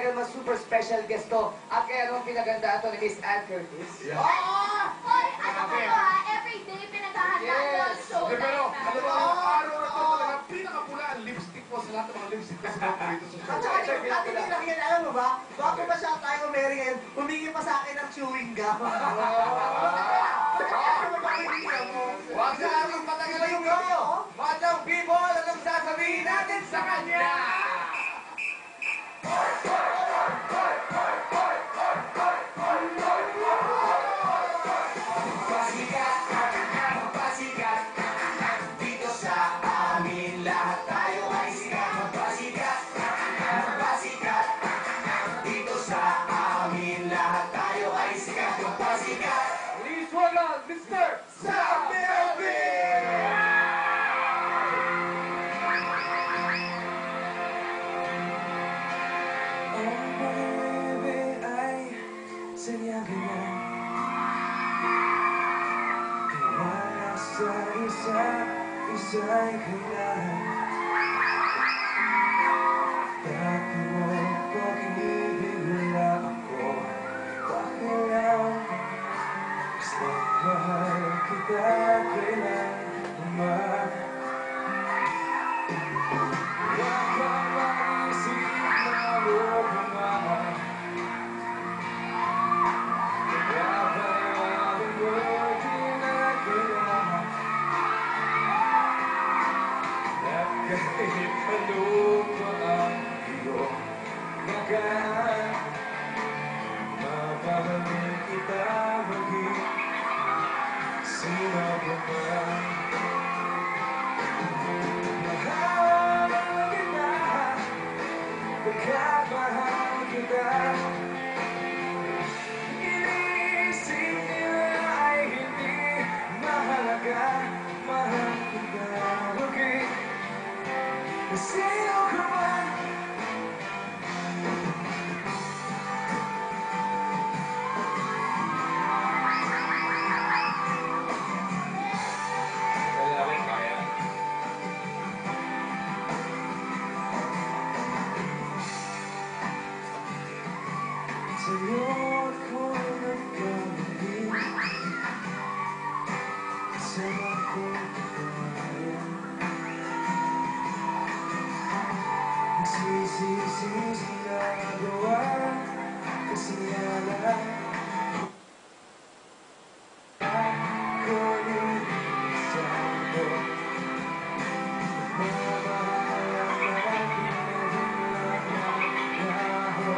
dahil mas super special guest to. At kaya nung pinagandaan to ni Miss Ann Curtis. Yeah. Oo! Hoy, ano ko ba? Everyday pinaghahandaan ko ang show Hindi, pero, time. alam mo, ang araw na to talaga pinakapula ang lipstick mo sa lahat ng mga lipstick na sinuot mo dito sa At show. saka yung dati nilang yan, alam mo ba? Bago pa siya tayo umeri ngayon, humingi pa sa akin ng chewing gum. Huwag sa ating patagal yung go! Madam people, anong sasabihin natin sa kanya? Pasikat, pasikat, dito sa amin lahat tayo ay sikat. Pasikat, pasikat, dito sa amin lahat tayo ay sikat. Pasikat, please welcome Mr. Sam Melvin! Ang baby ay sadyang ganyan. Tiwala sa isa't isa'y kailangan. Dati mo pag inibig wala ako pakialam. Gusto mahal kita kailanman. Huwag kang mag-isip na huwag umahal. Napayawan mo di na kailangan. At kahit ano pa ang iyong nagaan, mamahalin kita maging sino pa man. Mahal kita, pagkat mahal kita. Iniisip nila ay hindi mahalaga. Mahal kita maging sino ka man. Lalaki kaya. Sa'yo ako nagkamali. Sa'yo ako nagkamali. Nagsisisi sa nagawa. Kasi nga lang ako yung isang ko. Mamahalang natin na ako.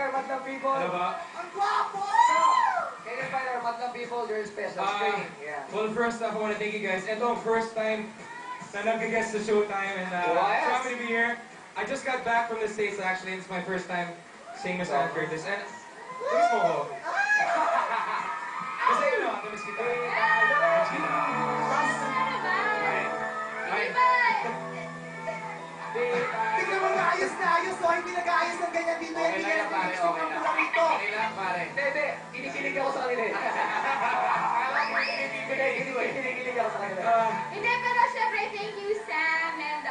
Madlang people. Ano ba? Ang gwapo! Can you find our Madlang people during special screening? Yeah. Well, first off, I want to thank you guys. Ito ang first time na nag-guest sa Showtime, and so happy to be here. I just got back from the States, actually. It's my first time seeing Miss Ann Curtis. And, gusto mo ko? hindi. Alam mo, kinikilig eh. Kinikilig ako sa kanila. Hindi, pero syempre, thank you, Sam, and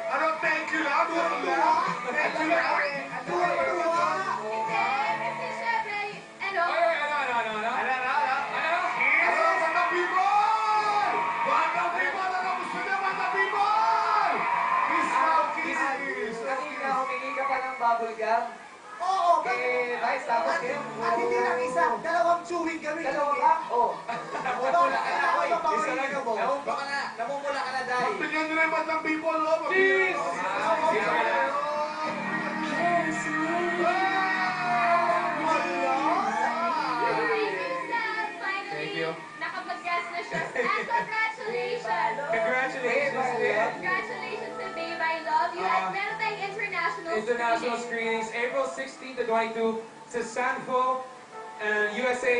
Ano, thank you lang? Thank you lang? Thank you lang? hindi, kasi syempre, ano, Ay, ano? Hello, mga people! Mga people! Ano gusto niya, mga people? Kiss now, kiss! Kanina humingi ka pa ng bubble gum. Oo, Eh, Vice, tapos kayo. At hindi lang isa, dalawang chewing kami. Dalawa ka? Oo. Namumula ka na, oy. Isa lang mo. Namumula ka na, Day. Bigyan niyo rin mga people, no? Cheers! thank you, Sam, finally, Thank you. nakapag-guest na siya. And congratulations! Congratulations, Dave. Congratulations to Babe, I love you. At meron tayong international International screenings, April 16 to 22 sa Sanfo, USA,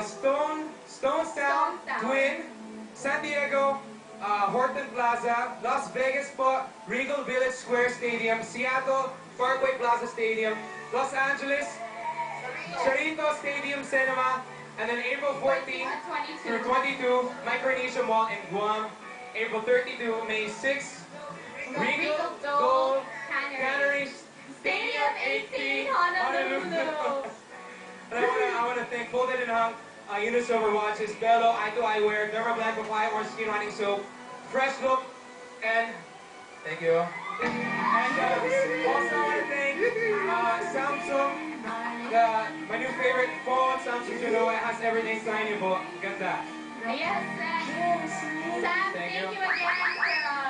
Stonestown, Stonestown. Twin, San Diego, Horton Plaza, Las Vegas po, Regal Village Square Stadium, Seattle, Parkway Plaza Stadium, Los Angeles, Charito Stadium Cinema, and then April 14 at 22. through 22, Micronesia Mall in Guam, April 32, May 6, Regal Gold Canneries Stadium 18, Honolulu. And I want to thank Folded and Hung, Unisilver Watches, Bello, Eye to Eyewear, Derma Blanco Fly Orange Skin Running Soap, Fresh Look, and thank you. And also I want to thank Samsung, my new favorite phone, Samsung Juno. It has everything signed in po. Ganda. Yes, Sam, thank you again for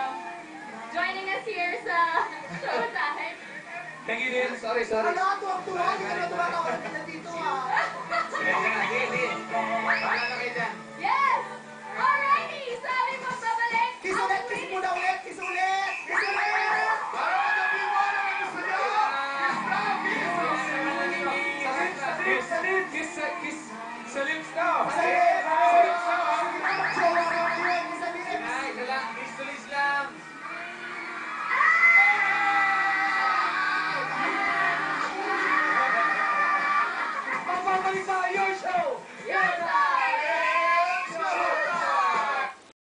joining us here sa Showtime. Thank you, din. Sorry. Wala, tuwang-tuwa. Hindi ka na tumatawa na dito, ah.